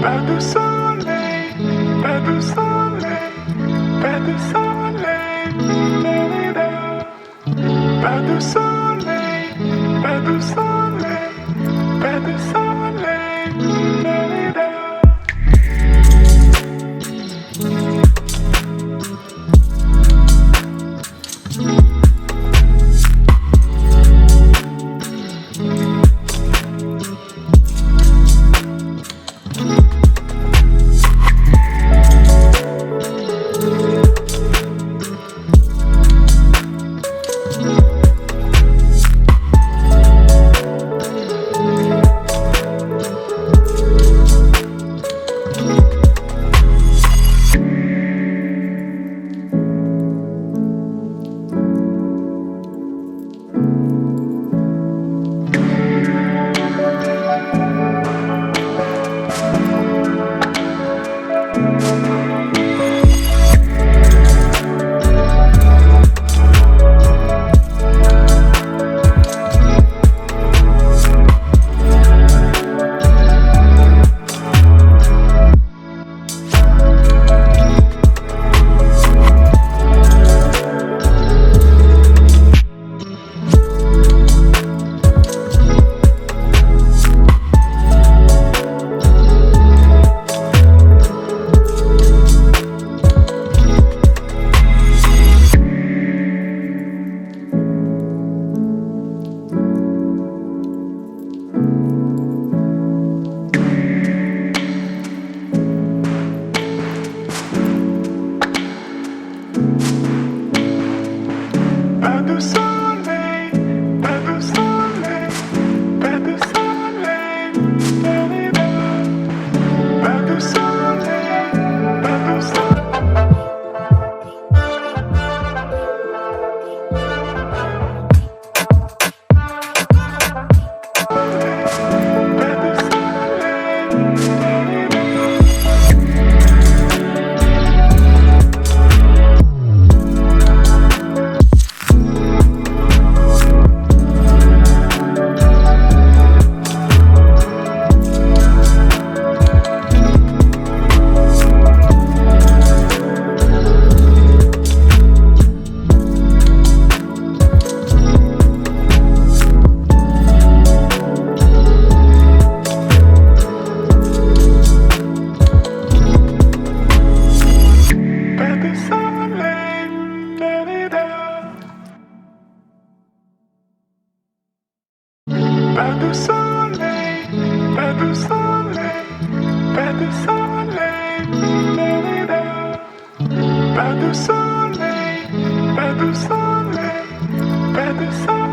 Pas de soleil, pas de soleil, pas de soleil, pas de soleil, pas de soleil, pas de soleil, pas de soleil, pas de soleil, pas de soleil, pas de soleil, pas de Pas de soleil, pas de soleil, pas de soleil, pas de soleil, pas de soleil, pas de soleil.